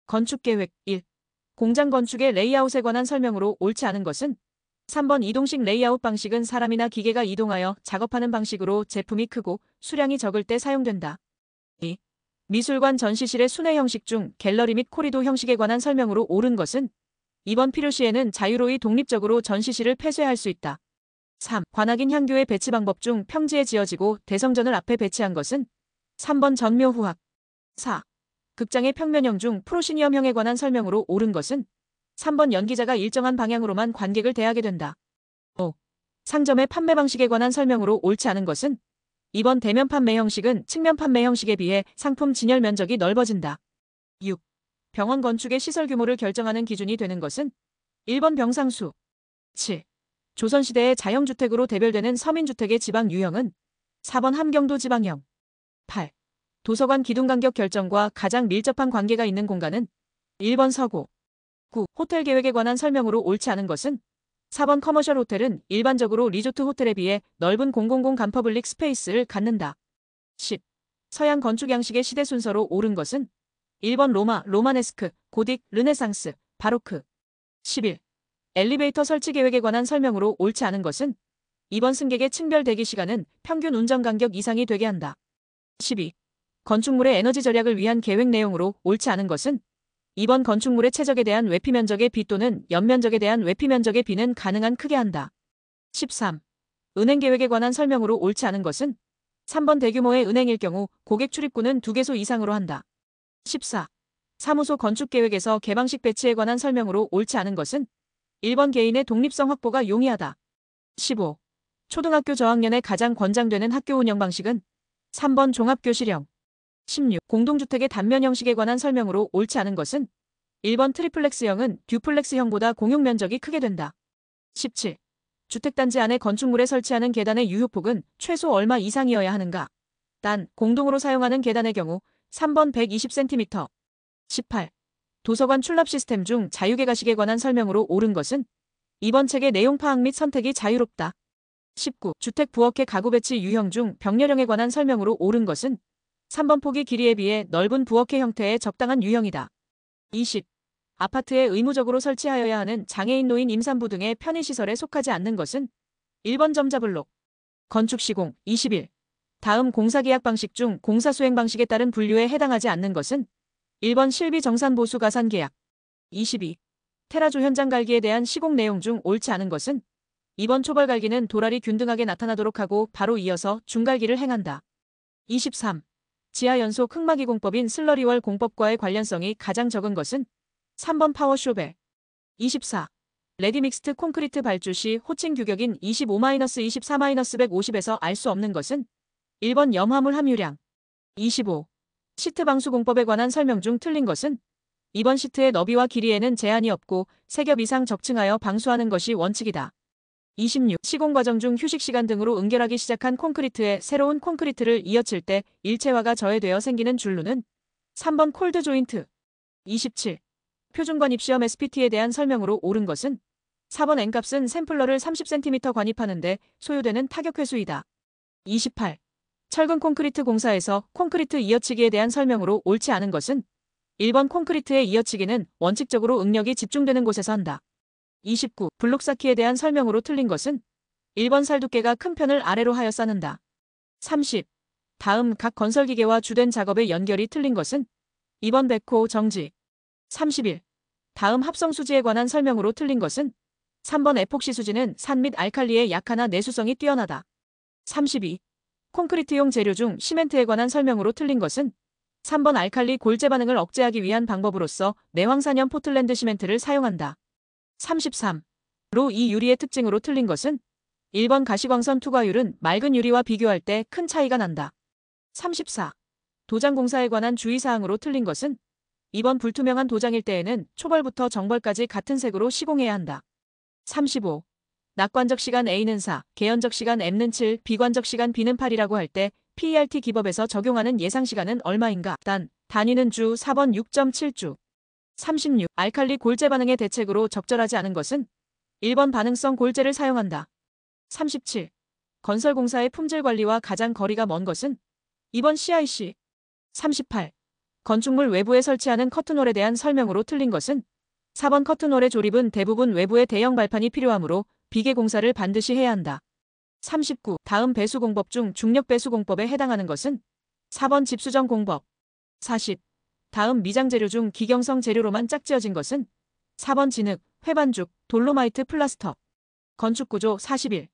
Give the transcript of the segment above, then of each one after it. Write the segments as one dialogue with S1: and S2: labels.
S1: 건축계획 1. 공장 건축의 레이아웃에 관한 설명으로 옳지 않은 것은 3번 이동식 레이아웃 방식은 사람이나 기계가 이동하여 작업하는 방식으로 제품이 크고 수량이 적을 때 사용된다. 2. 미술관 전시실의 순회 형식 중 갤러리 및 코리도 형식에 관한 설명으로 옳은 것은 2번 필요시에는 자유로이 독립적으로 전시실을 폐쇄할 수 있다. 3. 관악인 향교의 배치 방법 중 평지에 지어지고 대성전을 앞에 배치한 것은 3번 전묘후학. 4. 극장의 평면형 중 프로시니엄형에 관한 설명으로 옳은 것은 3번 연기자가 일정한 방향으로만 관객을 대하게 된다. 5. 상점의 판매 방식에 관한 설명으로 옳지 않은 것은 2번 대면 판매 형식은 측면 판매 형식에 비해 상품 진열 면적이 넓어진다. 6. 병원 건축의 시설 규모를 결정하는 기준이 되는 것은 1번 병상수. 7. 조선시대의 자형주택으로 대별되는 서민주택의 지방 유형은 4번 함경도 지방형. 8. 도서관 기둥 간격 결정과 가장 밀접한 관계가 있는 공간은 1번 서고. 9. 호텔 계획에 관한 설명으로 옳지 않은 것은 4번 커머셜 호텔은 일반적으로 리조트 호텔에 비해 넓은 공공공 간퍼블릭 스페이스를 갖는다. 10. 서양 건축 양식의 시대 순서로 옳은 것은 1번 로마, 로마네스크, 고딕, 르네상스, 바로크. 11. 엘리베이터 설치 계획에 관한 설명으로 옳지 않은 것은 2번 승객의 층별 대기 시간은 평균 운전 간격 이상이 되게 한다. 12. 건축물의 에너지 절약을 위한 계획 내용으로 옳지 않은 것은 2번 건축물의 최적에 대한 외피 면적의 비 또는 연면적에 대한 외피 면적의 비는 가능한 크게 한다. 13. 은행 계획에 관한 설명으로 옳지 않은 것은 3번 대규모의 은행일 경우 고객 출입구는 2개소 이상으로 한다. 14. 사무소 건축 계획에서 개방식 배치에 관한 설명으로 옳지 않은 것은 1번 개인의 독립성 확보가 용이하다. 15. 초등학교 저학년에 가장 권장되는 학교 운영 방식은 3번 종합교실형. 16. 공동주택의 단면 형식에 관한 설명으로 옳지 않은 것은 1번 트리플렉스형은 듀플렉스형보다 공용 면적이 크게 된다. 17. 주택단지 안에 건축물에 설치하는 계단의 유효폭은 최소 얼마 이상이어야 하는가? 단, 공동으로 사용하는 계단의 경우 3번 120cm. 18. 도서관 출납 시스템 중 자유계가식에 관한 설명으로 옳은 것은 2번 책의 내용 파악 및 선택이 자유롭다. 19. 주택 부엌의 가구 배치 유형 중 병렬형에 관한 설명으로 옳은 것은 3번 폭이 길이에 비해 넓은 부엌의 형태의 적당한 유형이다. 20. 아파트에 의무적으로 설치하여야 하는 장애인 노인 임산부 등의 편의시설에 속하지 않는 것은 1번 점자블록. 건축시공. 21. 다음 공사계약 방식 중 공사수행 방식에 따른 분류에 해당하지 않는 것은 1번 실비정산보수 가산계약. 22. 테라조 현장 갈기에 대한 시공 내용 중 옳지 않은 것은 2번 초벌갈기는 도랄이 균등하게 나타나도록 하고 바로 이어서 중갈기를 행한다. 23. 지하연소 흙막이 공법인 슬러리월 공법과의 관련성이 가장 적은 것은 3번 파워쇼벨. 24. 레디믹스트 콘크리트 발주 시 호칭 규격인 25-24-150에서 알 수 없는 것은 1번 염화물 함유량. 25. 시트 방수 공법에 관한 설명 중 틀린 것은 2번 시트의 너비와 길이에는 제한이 없고 3겹 이상 적층하여 방수하는 것이 원칙이다. 26. 시공 과정 중 휴식 시간 등으로 응결하기 시작한 콘크리트에 새로운 콘크리트를 이어칠 때 일체화가 저해되어 생기는 줄루는 3번 콜드 조인트. 27. 표준관 입시험 SPT에 대한 설명으로 옳은 것은 4번 N값은 샘플러를 30cm 관입하는데 소요되는 타격 회수이다. 28. 철근 콘크리트 공사에서 콘크리트 이어치기에 대한 설명으로 옳지 않은 것은 1번 콘크리트의 이어치기는 원칙적으로 응력이 집중되는 곳에서 한다. 29. 블록 쌓기에 대한 설명으로 틀린 것은 1번 살두께가 큰 편을 아래로 하여 쌓는다. 30. 다음 각 건설기계와 주된 작업의 연결이 틀린 것은 2번 백호 정지. 31. 다음 합성수지에 관한 설명으로 틀린 것은 3번 에폭시 수지는 산 및 알칼리에 약하나 내수성이 뛰어나다. 32. 콘크리트용 재료 중 시멘트에 관한 설명으로 틀린 것은 3번 알칼리 골재 반응을 억제하기 위한 방법으로서 내황산염 포틀랜드 시멘트를 사용한다. 33. 로 이 유리의 특징으로 틀린 것은 1번 가시광선 투과율은 맑은 유리와 비교할 때 큰 차이가 난다. 34. 도장 공사에 관한 주의사항으로 틀린 것은 2번 불투명한 도장일 때에는 초벌부터 정벌까지 같은 색으로 시공해야 한다. 35. 낙관적 시간 A는 4, 개연적 시간 M는 7, 비관적 시간 B는 8이라고 할 때 PERT 기법에서 적용하는 예상시간은 얼마인가? 단위는 주 4번 6.7주. 36. 알칼리 골재 반응의 대책으로 적절하지 않은 것은 1번 반응성 골재를 사용한다. 37. 건설공사의 품질 관리와 가장 거리가 먼 것은 2번 CIC. 38. 건축물 외부에 설치하는 커튼홀에 대한 설명으로 틀린 것은 4번 커튼홀의 조립은 대부분 외부에 대형 발판이 필요하므로 비계 공사를 반드시 해야 한다. 39. 다음 배수공법 중 중력 배수공법에 해당하는 것은 4번 집수정 공법. 40. 다음 미장재료 중 기경성 재료로만 짝지어진 것은 4번 진흙, 회반죽, 돌로마이트 플라스터. 건축구조. 41.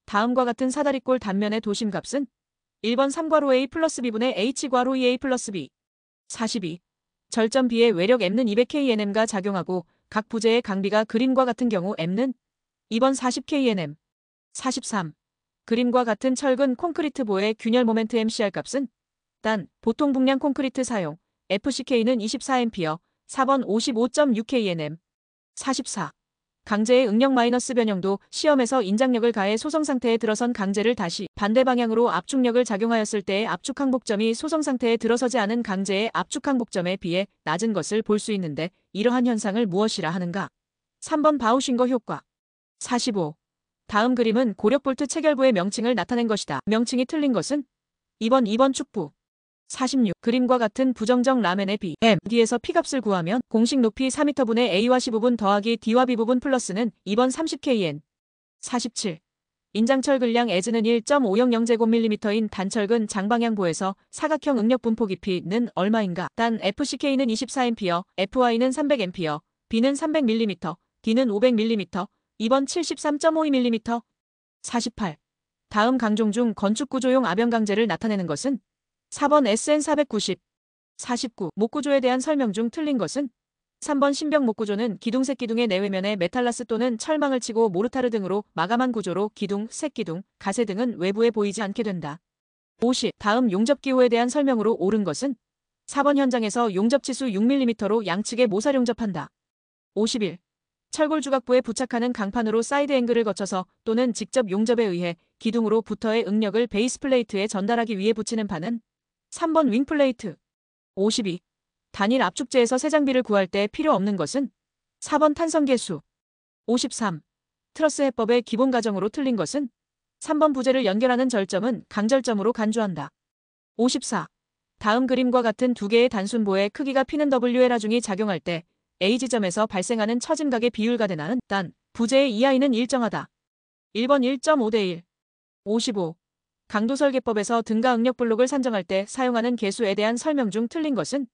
S1: 다음과 같은 사다리꼴 단면의 도심값은 1번 3괄호 A 플러스 B분의 H괄호 2A 플러스 B. 42. 절점 B의 외력 M는 200KNM가 작용하고 각 부재의 강비가 그림과 같은 경우 M는 2번 40KNM. 43. 그림과 같은 철근 콘크리트 보의 균열 모멘트 MCR 값은 단, 보통 북량 콘크리트 사용, FCK는 24A, 4번 55.6KNM. 44. 강제의 응력 마이너스 변형도 시험에서 인장력을 가해 소성 상태에 들어선 강제를 다시 반대 방향으로 압축력을 작용하였을 때의 압축 항복점이 소성 상태에 들어서지 않은 강제의 압축 항복점에 비해 낮은 것을 볼 수 있는데 이러한 현상을 무엇이라 하는가? 3번 바우싱거 효과. 45. 다음 그림은 고력볼트 체결부의 명칭을 나타낸 것이다. 명칭이 틀린 것은 2번 축부. 46. 그림과 같은 부정적 라멘의 B, M, D에서 P값을 구하면 공식 높이 4m분의 A와 C부분 더하기 D와 B부분 플러스는 2번 30KN. 47. 인장철 근량 S는 1.500제곱밀리미터인 단철근 장방향보에서 사각형 응력 분포 깊이는 얼마인가? 단 FCK는 24A, FY는 300A, B는 300mm, D는 500mm, 2번 73.52mm. 48. 다음 강종 중 건축구조용 아변강제를 나타내는 것은 4번 SN490. 49. 목구조에 대한 설명 중 틀린 것은 3번 신벽 목구조는 기둥 새기둥의 내외면에 메탈라스 또는 철망을 치고 모르타르 등으로 마감한 구조로 기둥, 새기둥, 가세 등은 외부에 보이지 않게 된다. 50. 다음 용접기호에 대한 설명으로 옳은 것은 4번 현장에서 용접치수 6mm로 양측에 모살 용접한다. 51. 철골 주각부에 부착하는 강판으로 사이드 앵글을 거쳐서 또는 직접 용접에 의해 기둥으로부터의 응력을 베이스 플레이트에 전달하기 위해 붙이는 판은 3번 윙플레이트. 52. 단일 압축제에서 세 장비를 구할 때 필요 없는 것은 4번 탄성계수. 53. 트러스 해법의 기본 가정으로 틀린 것은 3번 부재를 연결하는 절점은 강절점으로 간주한다. 54. 다음 그림과 같은 두 개의 단순보의 크기가 P는 W의 하중이 작용할 때 A 지점에서 발생하는 처짐각의 비율과 대나는 단, 부재의 EI는 일정하다. 1번 1.5대1. 55. 강도설계법에서 등가 응력 블록을 산정할 때 사용하는 계수에 대한 설명 중 틀린 것은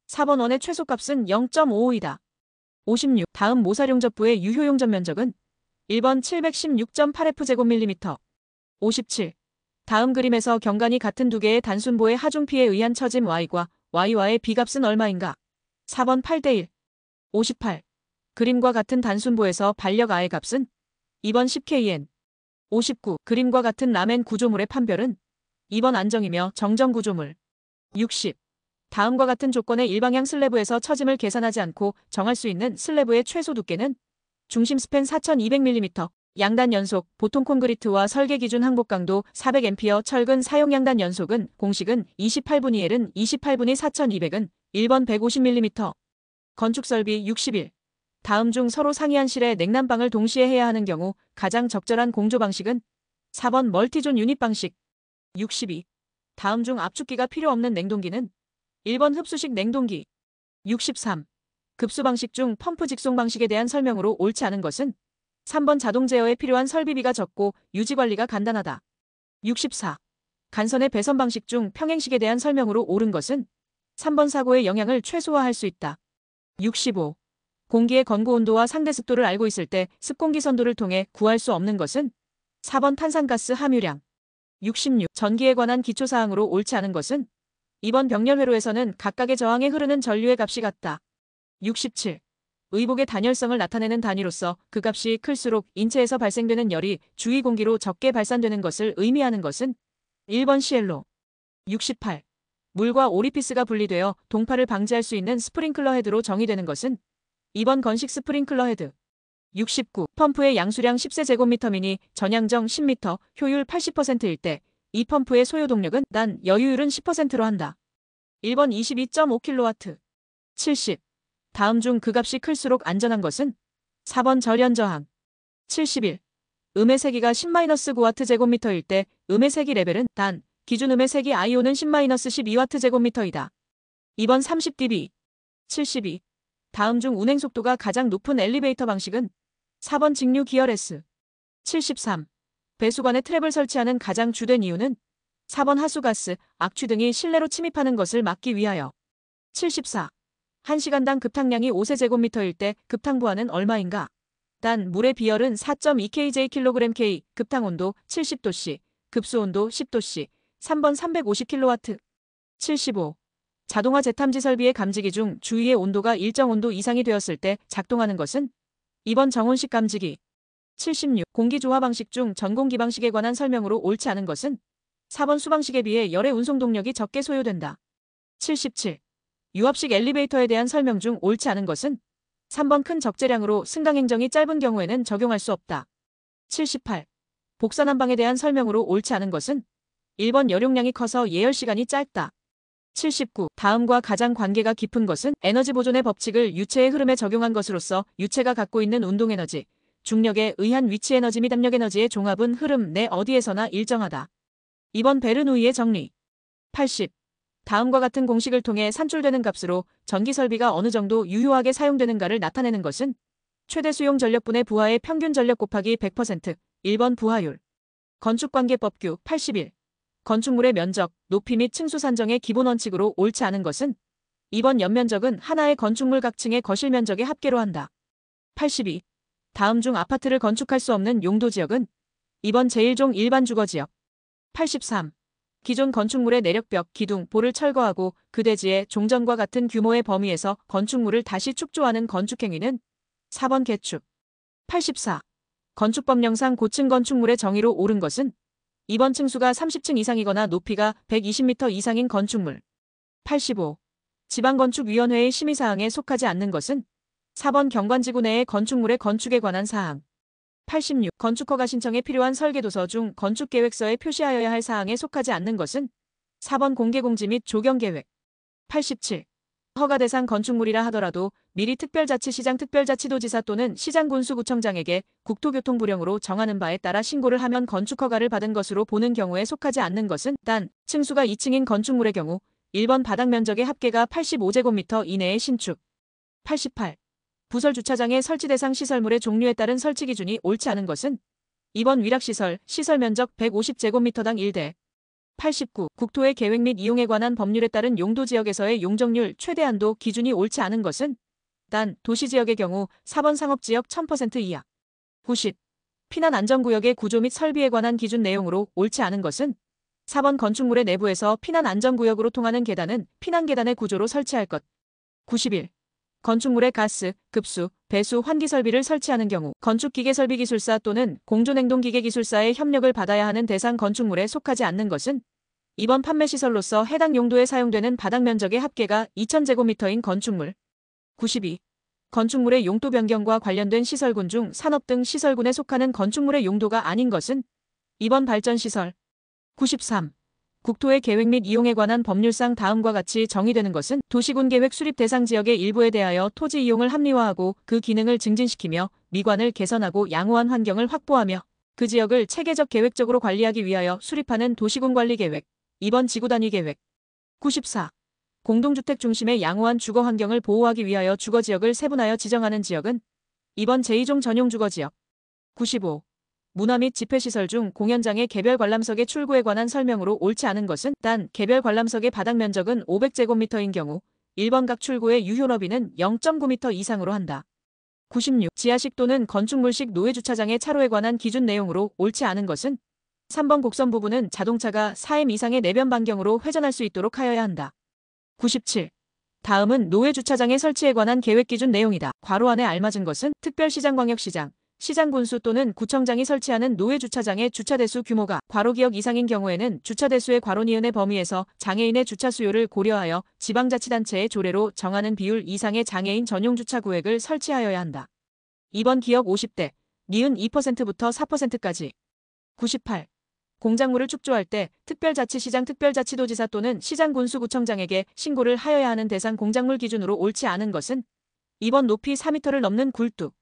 S1: 4번 원의 최소값은 0.55이다. 56. 다음 모사용접부의 유효용접 면적은 1번 716.8F제곱밀리미터. 57. 다음 그림에서 경관이 같은 두 개의 단순보의 하중피에 의한 처짐 Y과 Y와의 B값은 얼마인가? 4번 8대1. 58. 그림과 같은 단순보에서 반력 I의 값은 2번 10KN. 59. 그림과 같은 라멘 구조물의 판별은 2번 안정이며 정정 구조물. 60. 다음과 같은 조건의 일방향 슬래브에서 처짐을 계산하지 않고 정할 수 있는 슬래브의 최소 두께는 중심 스팬 4200mm, 양단 연속, 보통 콘크리트와 설계 기준 항복 강도 400A 철근 사용 양단 연속은 공식은 28분의 1은 28분의 4200은 1번 150mm. 건축 설비. 61. 다음 중 서로 상이한 실에 냉난방을 동시에 해야 하는 경우 가장 적절한 공조 방식은 4번 멀티존 유닛 방식. 62. 다음 중 압축기가 필요 없는 냉동기는 1번 흡수식 냉동기. 63. 급수 방식 중 펌프 직송 방식에 대한 설명으로 옳지 않은 것은 3번 자동 제어에 필요한 설비비가 적고 유지 관리가 간단하다. 64. 간선의 배선 방식 중 평행식에 대한 설명으로 옳은 것은 3번 사고의 영향을 최소화할 수 있다. 65. 공기의 건고 온도와 상대 습도를 알고 있을 때 습공기 선도를 통해 구할 수 없는 것은 4번 탄산가스 함유량. 66. 전기에 관한 기초사항으로 옳지 않은 것은 2번 병렬회로에서는 각각의 저항에 흐르는 전류의 값이 같다. 67. 의복의 단열성을 나타내는 단위로서 그 값이 클수록 인체에서 발생되는 열이 주위 공기로 적게 발산되는 것을 의미하는 것은 1번 시엘로. 68. 물과 오리피스가 분리되어 동파를 방지할 수 있는 스프링클러 헤드로 정의되는 것은 2번 건식 스프링클러 헤드. 69. 펌프의 양수량 10세제곱미터 미니, 전양정 10m, 효율 80%일 때 이 펌프의 소요 동력은 단 여유율은 10%로 한다. 1번 22.5kW. 70. 다음 중 그 값이 클수록 안전한 것은 4번 절연 저항. 71. 음의 세기가 10-9W 제곱미터일 때 음의 세기 레벨은 단 기준 음의 세기 IO는 10-12W 제곱미터이다. 2번 30dB. 72. 다음 중 운행 속도가 가장 높은 엘리베이터 방식은 4번 직류 기어 S. 73. 배수관에 트랩을 설치하는 가장 주된 이유는 4번 하수가스, 악취 등이 실내로 침입하는 것을 막기 위하여. 74. 1시간당 급탕량이 5세제곱미터일 때 급탕부하는 얼마인가? 단 물의 비열은 4.2kJ/kg/K, 급탕온도 70도씨, 급수온도 10도씨, 3번 350kW. 75. 자동화 제탐지 설비의 감지기 중 주위의 온도가 일정 온도 이상이 되었을 때 작동하는 것은 2번 정온식 감지기. 76. 공기조화 방식 중 전공기 방식에 관한 설명으로 옳지 않은 것은 4번 수방식에 비해 열의 운송 동력이 적게 소요된다. 77. 유압식 엘리베이터에 대한 설명 중 옳지 않은 것은 3번 큰 적재량으로 승강 행정이 짧은 경우에는 적용할 수 없다. 78. 복선한방에 대한 설명으로 옳지 않은 것은 1번 여룡량이 커서 예열 시간이 짧다. 79. 다음과 가장 관계가 깊은 것은 에너지 보존의 법칙을 유체의 흐름에 적용한 것으로서 유체가 갖고 있는 운동에너지, 중력에 의한 위치 에너지 및 압력 에너지의 종합은 흐름 내 어디에서나 일정하다. 2번 베르누이의 정리. 80. 다음과 같은 공식을 통해 산출되는 값으로 전기 설비가 어느 정도 유효하게 사용되는가를 나타내는 것은 최대 수용 전력분의 부하의 평균 전력 곱하기 100%. 1번 부하율. 건축관계법규. 81. 건축물의 면적, 높이 및 층수 산정의 기본 원칙으로 옳지 않은 것은 2번 연면적은 하나의 건축물 각 층의 거실 면적의 합계로 한다. 82. 다음 중 아파트를 건축할 수 없는 용도지역은 2번 제1종 일반 주거지역. 83. 기존 건축물의 내력벽, 기둥, 볼을 철거하고 그 대지에 종전과 같은 규모의 범위에서 건축물을 다시 축조하는 건축행위는 4번 개축. 84. 건축법령상 고층 건축물의 정의로 옳은 것은 2번 층수가 30층 이상이거나 높이가 120m 이상인 건축물. 85. 지방건축위원회의 심의사항에 속하지 않는 것은 4번 경관지구 내의 건축물의 건축에 관한 사항. 86. 건축허가 신청에 필요한 설계도서 중 건축계획서에 표시하여야 할 사항에 속하지 않는 것은 4번 공개공지 및 조경계획. 87. 허가 대상 건축물이라 하더라도 미리 특별자치시장 특별자치도지사 또는 시장군수구청장에게 국토교통부령으로 정하는 바에 따라 신고를 하면 건축허가를 받은 것으로 보는 경우에 속하지 않는 것은 단 층수가 2층인 건축물의 경우 1번 바닥면적의 합계가 85제곱미터 이내의 신축. 88. 부설 주차장의 설치 대상 시설물의 종류에 따른 설치 기준이 옳지 않은 것은 2번 위락시설, 시설면적 150제곱미터당 1대. 89. 국토의 계획 및 이용에 관한 법률에 따른 용도지역에서의 용적률 최대한도 기준이 옳지 않은 것은 단 도시지역의 경우 4번 상업지역 1000% 이하. 90. 피난안전구역의 구조 및 설비에 관한 기준 내용으로 옳지 않은 것은 4번 건축물의 내부에서 피난안전구역으로 통하는 계단은 피난계단의 구조로 설치할 것. 91. 건축물의 가스, 급수, 배수, 환기 설비를 설치하는 경우 건축기계설비기술사 또는 공존행동기계기술사의 협력을 받아야 하는 대상 건축물에 속하지 않는 것은 2번 판매시설로서 해당 용도에 사용되는 바닥면적의 합계가 2000제곱미터인 건축물. 92. 건축물의 용도 변경과 관련된 시설군 중 산업 등 시설군에 속하는 건축물의 용도가 아닌 것은 2번 발전시설. 93. 국토의 계획 및 이용에 관한 법률상 다음과 같이 정의되는 것은 도시군계획 수립 대상 지역의 일부에 대하여 토지 이용을 합리화하고 그 기능을 증진시키며 미관을 개선하고 양호한 환경을 확보하며 그 지역을 체계적 계획적으로 관리하기 위하여 수립하는 도시군관리계획. 2번 지구단위계획. 94. 공동주택 중심의 양호한 주거 환경을 보호하기 위하여 주거지역을 세분하여 지정하는 지역은 2번 제2종 전용주거지역. 95. 문화 및 집회시설 중 공연장의 개별 관람석의 출구에 관한 설명으로 옳지 않은 것은 단 개별 관람석의 바닥 면적은 500제곱미터인 경우 1번 각 출구의 유효 너비는 0.9m 이상으로 한다. 96. 지하식 또는 건축물식 노회주차장의 차로에 관한 기준 내용으로 옳지 않은 것은 3번 곡선 부분은 자동차가 4m 이상의 내변 반경으로 회전할 수 있도록 하여야 한다. 97. 다음은 노회주차장의 설치에 관한 계획기준 내용이다. 괄호 안에 알맞은 것은 특별시장 광역시장, 시장군수 또는 구청장이 설치하는 노회주차장의 주차대수 규모가 괄호기역 이상인 경우에는 주차대수의 괄호니은의 범위에서 장애인의 주차 수요를 고려하여 지방자치단체의 조례로 정하는 비율 이상의 장애인 전용 주차구역을 설치하여야 한다. 2번 기역 50대, 니은 2%부터 4%까지. 98. 공작물을 축조할 때 특별자치시장 특별자치도지사 또는 시장군수구청장에게 신고를 하여야 하는 대상 공작물 기준으로 옳지 않은 것은 2번 높이 4m를 넘는 굴뚝.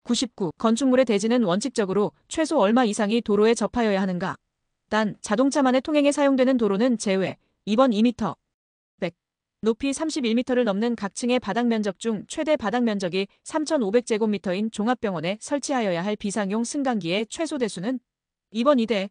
S1: 99. 건축물의 대지는 원칙적으로 최소 얼마 이상이 도로에 접하여야 하는가? 단 자동차만의 통행에 사용되는 도로는 제외. 2번 2m. 100. 높이 31m를 넘는 각층의 바닥 면적 중 최대 바닥 면적이 3,500제곱미터인 종합병원에 설치하여야 할 비상용 승강기의 최소 대수는 이번 2대